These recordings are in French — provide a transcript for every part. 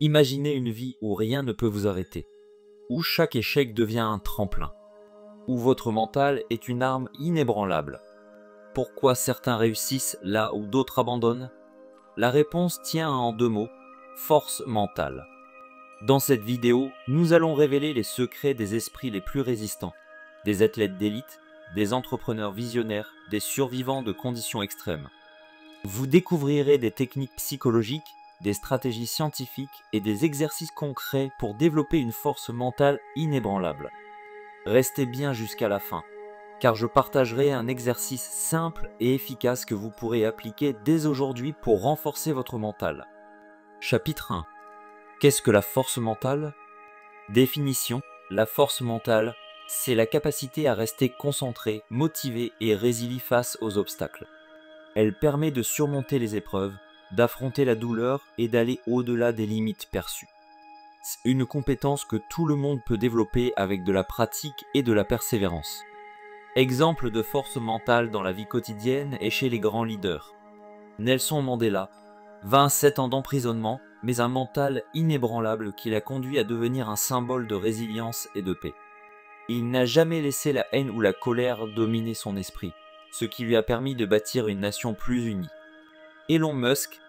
Imaginez une vie où rien ne peut vous arrêter, où chaque échec devient un tremplin, où votre mental est une arme inébranlable. Pourquoi certains réussissent là où d'autres abandonnent? La réponse tient en deux mots: force mentale. Dans cette vidéo, nous allons révéler les secrets des esprits les plus résistants, des athlètes d'élite, des entrepreneurs visionnaires, des survivants de conditions extrêmes. Vous découvrirez des techniques psychologiques, des stratégies scientifiques et des exercices concrets pour développer une force mentale inébranlable. Restez bien jusqu'à la fin, car je partagerai un exercice simple et efficace que vous pourrez appliquer dès aujourd'hui pour renforcer votre mental. Chapitre 1. Qu'est-ce que la force mentale? Définition: la force mentale, c'est la capacité à rester concentré, motivé et résilient face aux obstacles. Elle permet de surmonter les épreuves, d'affronter la douleur et d'aller au-delà des limites perçues. C'est une compétence que tout le monde peut développer avec de la pratique et de la persévérance. Exemple de force mentale dans la vie quotidienne et chez les grands leaders. Nelson Mandela, 27 ans d'emprisonnement, mais un mental inébranlable qui l'a conduit à devenir un symbole de résilience et de paix. Il n'a jamais laissé la haine ou la colère dominer son esprit, ce qui lui a permis de bâtir une nation plus unie. Elon Musk,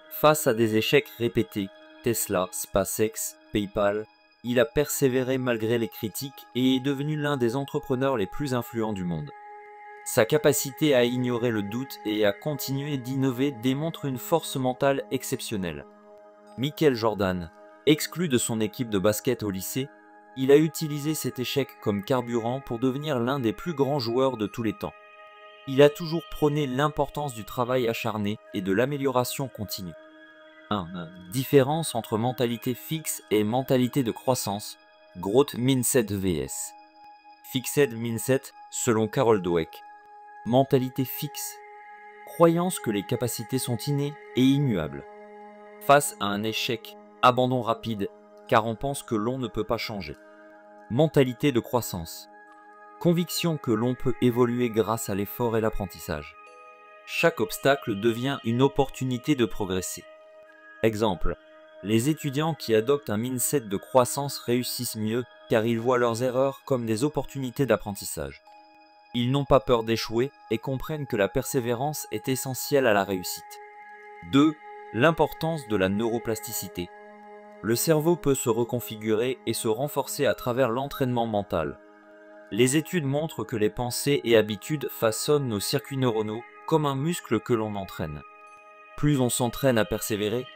face à des échecs répétés, Tesla, SpaceX, PayPal, il a persévéré malgré les critiques et est devenu l'un des entrepreneurs les plus influents du monde. Sa capacité à ignorer le doute et à continuer d'innover démontre une force mentale exceptionnelle. Michael Jordan, exclu de son équipe de basket au lycée, il a utilisé cet échec comme carburant pour devenir l'un des plus grands joueurs de tous les temps. Il a toujours prôné l'importance du travail acharné et de l'amélioration continue. 1. Différence entre mentalité fixe et mentalité de croissance. Growth Mindset vs. Fixed Mindset selon Carol Dweck. Mentalité fixe. Croyance que les capacités sont innées et immuables. Face à un échec, abandon rapide, car on pense que l'on ne peut pas changer. Mentalité de croissance. Conviction que l'on peut évoluer grâce à l'effort et l'apprentissage. Chaque obstacle devient une opportunité de progresser. Exemple, les étudiants qui adoptent un mindset de croissance réussissent mieux car ils voient leurs erreurs comme des opportunités d'apprentissage. Ils n'ont pas peur d'échouer et comprennent que la persévérance est essentielle à la réussite. 2. L'importance de la neuroplasticité. Le cerveau peut se reconfigurer et se renforcer à travers l'entraînement mental. Les études montrent que les pensées et habitudes façonnent nos circuits neuronaux comme un muscle que l'on entraîne. Plus on s'entraîne à persévérer,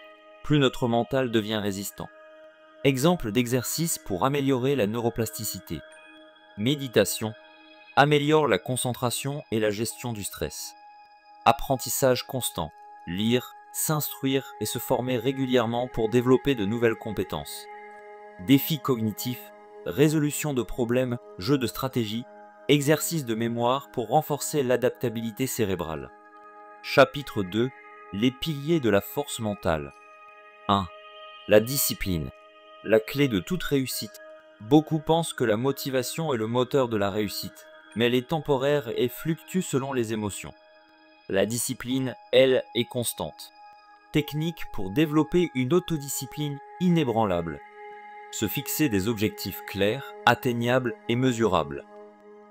plus notre mental devient résistant. Exemple d'exercice pour améliorer la neuroplasticité. Méditation améliore la concentration et la gestion du stress. Apprentissage constant, lire, s'instruire et se former régulièrement pour développer de nouvelles compétences. Défis cognitifs, résolution de problèmes, jeux de stratégie, exercices de mémoire pour renforcer l'adaptabilité cérébrale. Chapitre 2. Les piliers de la force mentale. 1. La discipline. La clé de toute réussite. Beaucoup pensent que la motivation est le moteur de la réussite, mais elle est temporaire et fluctue selon les émotions. La discipline, elle, est constante. Technique pour développer une autodiscipline inébranlable. Se fixer des objectifs clairs, atteignables et mesurables.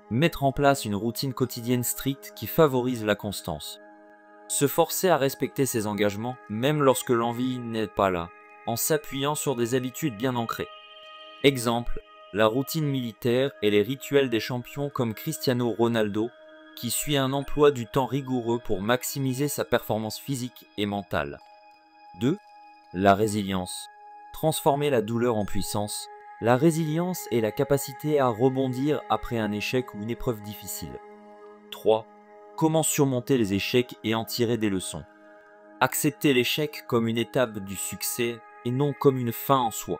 Mettre en place une routine quotidienne stricte qui favorise la constance. Se forcer à respecter ses engagements, même lorsque l'envie n'est pas là, en s'appuyant sur des habitudes bien ancrées. Exemple, la routine militaire et les rituels des champions comme Cristiano Ronaldo, qui suit un emploi du temps rigoureux pour maximiser sa performance physique et mentale. 2. La résilience. Transformer la douleur en puissance. La résilience est la capacité à rebondir après un échec ou une épreuve difficile. 3. Comment surmonter les échecs et en tirer des leçons. Accepter l'échec comme une étape du succès et non comme une fin en soi.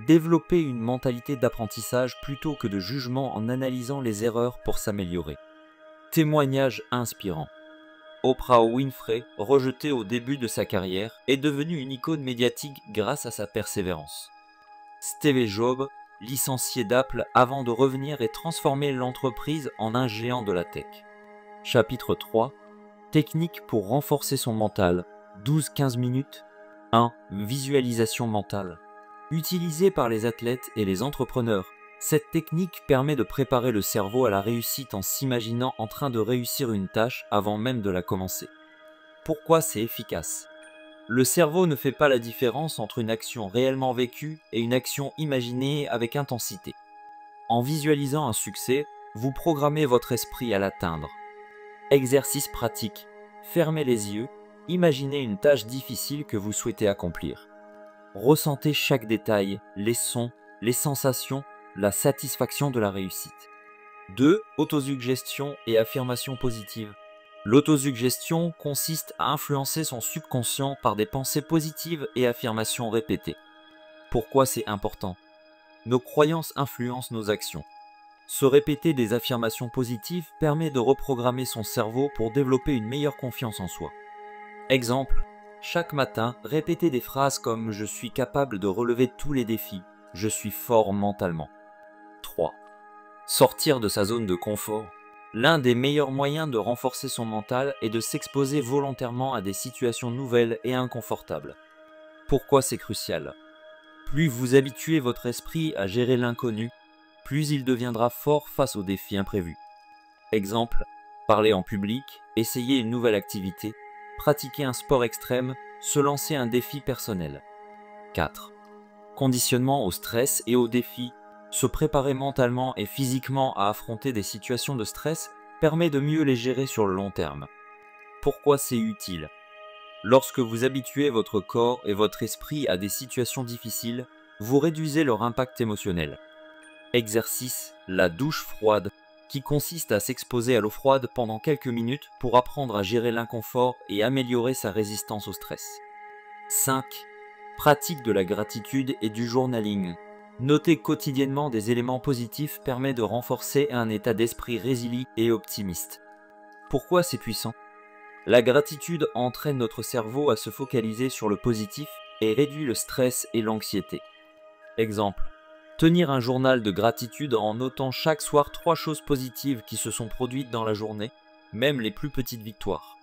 Développer une mentalité d'apprentissage plutôt que de jugement en analysant les erreurs pour s'améliorer. Témoignage inspirant. Oprah Winfrey, rejetée au début de sa carrière, est devenue une icône médiatique grâce à sa persévérance. Steve Jobs, licencié d'Apple avant de revenir et transformer l'entreprise en un géant de la tech. Chapitre 3. Technique pour renforcer son mental. 12-15 minutes. 1. Visualisation mentale. Utilisée par les athlètes et les entrepreneurs, cette technique permet de préparer le cerveau à la réussite en s'imaginant en train de réussir une tâche avant même de la commencer. Pourquoi c'est efficace? Le cerveau ne fait pas la différence entre une action réellement vécue et une action imaginée avec intensité. En visualisant un succès, vous programmez votre esprit à l'atteindre. Exercice pratique. Fermez les yeux, imaginez une tâche difficile que vous souhaitez accomplir. Ressentez chaque détail, les sons, les sensations, la satisfaction de la réussite. 2. Autosuggestion et affirmation positive. L'autosuggestion consiste à influencer son subconscient par des pensées positives et affirmations répétées. Pourquoi c'est important? Nos croyances influencent nos actions. Se répéter des affirmations positives permet de reprogrammer son cerveau pour développer une meilleure confiance en soi. Exemple, chaque matin, répétez des phrases comme « Je suis capable de relever tous les défis »,« Je suis fort mentalement ». 3. Sortir de sa zone de confort. L'un des meilleurs moyens de renforcer son mental est de s'exposer volontairement à des situations nouvelles et inconfortables. Pourquoi c'est crucial? Plus vous habituez votre esprit à gérer l'inconnu, plus il deviendra fort face aux défis imprévus. Exemple, parler en public, essayer une nouvelle activité, pratiquer un sport extrême, se lancer un défi personnel. 4. Conditionnement au stress et aux défis. Se préparer mentalement et physiquement à affronter des situations de stress permet de mieux les gérer sur le long terme. Pourquoi c'est utile? Lorsque vous habituez votre corps et votre esprit à des situations difficiles, vous réduisez leur impact émotionnel. Exercice, la douche froide, qui consiste à s'exposer à l'eau froide pendant quelques minutes pour apprendre à gérer l'inconfort et améliorer sa résistance au stress. 5. Pratique de la gratitude et du journaling. Noter quotidiennement des éléments positifs permet de renforcer un état d'esprit résilient et optimiste. Pourquoi c'est puissant? La gratitude entraîne notre cerveau à se focaliser sur le positif et réduit le stress et l'anxiété. Exemple, tenir un journal de gratitude en notant chaque soir 3 choses positives qui se sont produites dans la journée, même les plus petites victoires.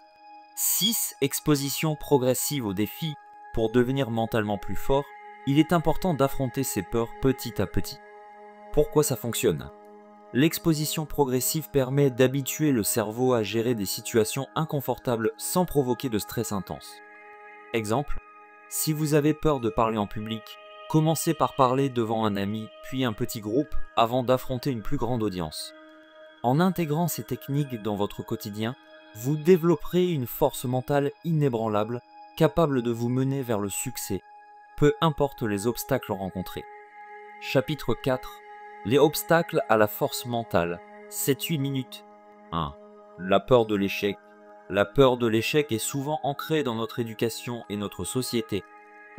6. Exposition progressive aux défis. Pour devenir mentalement plus fort, il est important d'affronter ses peurs petit à petit. Pourquoi ça fonctionne? L'exposition progressive permet d'habituer le cerveau à gérer des situations inconfortables sans provoquer de stress intense. Exemple, si vous avez peur de parler en public, commencez par parler devant un ami, puis un petit groupe, avant d'affronter une plus grande audience. En intégrant ces techniques dans votre quotidien, vous développerez une force mentale inébranlable, capable de vous mener vers le succès, peu importe les obstacles rencontrés. Chapitre 4. Les obstacles à la force mentale. 7-8 minutes. 1. La peur de l'échec. La peur de l'échec est souvent ancrée dans notre éducation et notre société,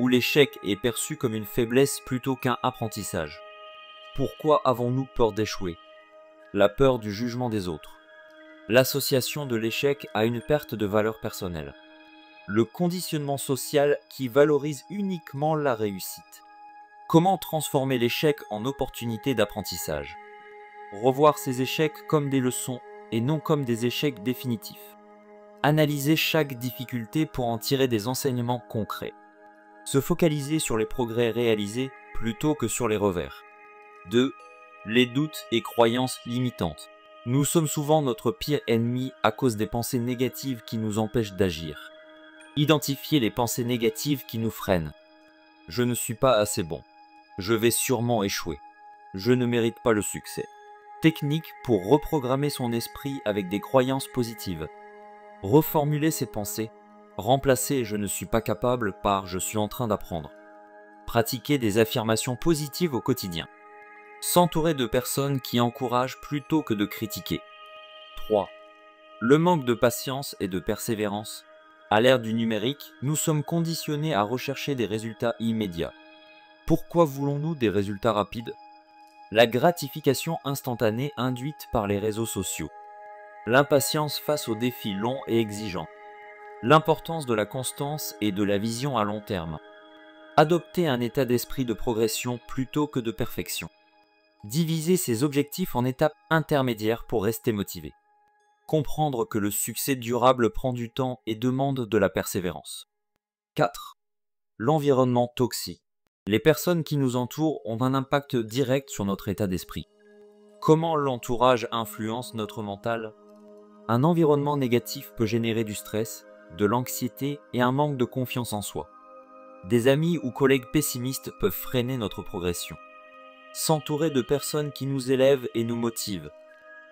où l'échec est perçu comme une faiblesse plutôt qu'un apprentissage. Pourquoi avons-nous peur d'échouer? La peur du jugement des autres. L'association de l'échec à une perte de valeur personnelle. Le conditionnement social qui valorise uniquement la réussite. Comment transformer l'échec en opportunité d'apprentissage? Revoir ces échecs comme des leçons et non comme des échecs définitifs. Analyser chaque difficulté pour en tirer des enseignements concrets. Se focaliser sur les progrès réalisés plutôt que sur les revers. 2. Les doutes et croyances limitantes. Nous sommes souvent notre pire ennemi à cause des pensées négatives qui nous empêchent d'agir. Identifier les pensées négatives qui nous freinent. Je ne suis pas assez bon. Je vais sûrement échouer. Je ne mérite pas le succès. Technique pour reprogrammer son esprit avec des croyances positives. Reformuler ses pensées. Remplacer « je ne suis pas capable » par « je suis en train d'apprendre ». Pratiquer des affirmations positives au quotidien. S'entourer de personnes qui encouragent plutôt que de critiquer. 3. Le manque de patience et de persévérance. À l'ère du numérique, nous sommes conditionnés à rechercher des résultats immédiats. Pourquoi voulons-nous des résultats rapides? La gratification instantanée induite par les réseaux sociaux. L'impatience face aux défis longs et exigeants. L'importance de la constance et de la vision à long terme. Adopter un état d'esprit de progression plutôt que de perfection. Diviser ses objectifs en étapes intermédiaires pour rester motivé. Comprendre que le succès durable prend du temps et demande de la persévérance. 4. L'environnement toxique. Les personnes qui nous entourent ont un impact direct sur notre état d'esprit. Comment l'entourage influence notre mental? Un environnement négatif peut générer du stress, de l'anxiété et un manque de confiance en soi. Des amis ou collègues pessimistes peuvent freiner notre progression. S'entourer de personnes qui nous élèvent et nous motivent.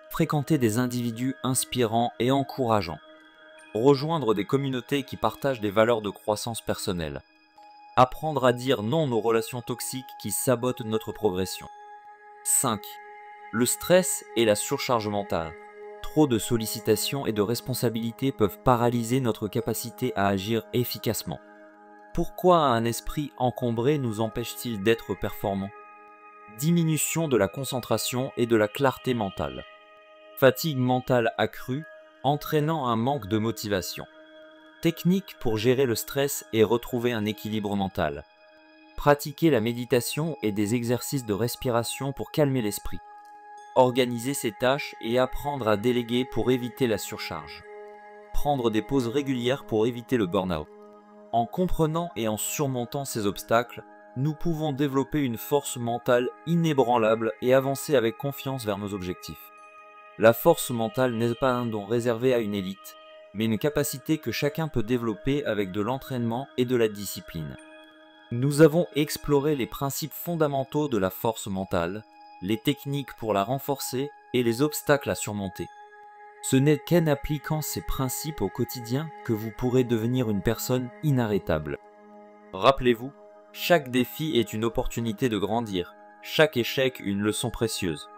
Fréquenter des individus inspirants et encourageants. Rejoindre des communautés qui partagent des valeurs de croissance personnelle. Apprendre à dire non aux relations toxiques qui sabotent notre progression. 5. Le stress et la surcharge mentale. Trop de sollicitations et de responsabilités peuvent paralyser notre capacité à agir efficacement. Pourquoi un esprit encombré nous empêche-t-il d'être performants? Diminution de la concentration et de la clarté mentale. Fatigue mentale accrue, entraînant un manque de motivation. Technique pour gérer le stress et retrouver un équilibre mental. Pratiquer la méditation et des exercices de respiration pour calmer l'esprit. Organiser ses tâches et apprendre à déléguer pour éviter la surcharge. Prendre des pauses régulières pour éviter le burn-out. En comprenant et en surmontant ces obstacles, nous pouvons développer une force mentale inébranlable et avancer avec confiance vers nos objectifs. La force mentale n'est pas un don réservé à une élite, mais une capacité que chacun peut développer avec de l'entraînement et de la discipline. Nous avons exploré les principes fondamentaux de la force mentale, les techniques pour la renforcer et les obstacles à surmonter. Ce n'est qu'en appliquant ces principes au quotidien que vous pourrez devenir une personne inarrêtable. Rappelez-vous, chaque défi est une opportunité de grandir, chaque échec une leçon précieuse.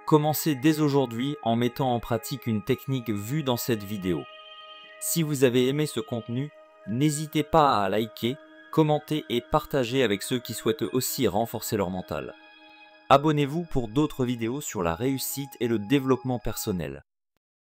Commencez dès aujourd'hui en mettant en pratique une technique vue dans cette vidéo. Si vous avez aimé ce contenu, n'hésitez pas à liker, commenter et partager avec ceux qui souhaitent aussi renforcer leur mental. Abonnez-vous pour d'autres vidéos sur la réussite et le développement personnel.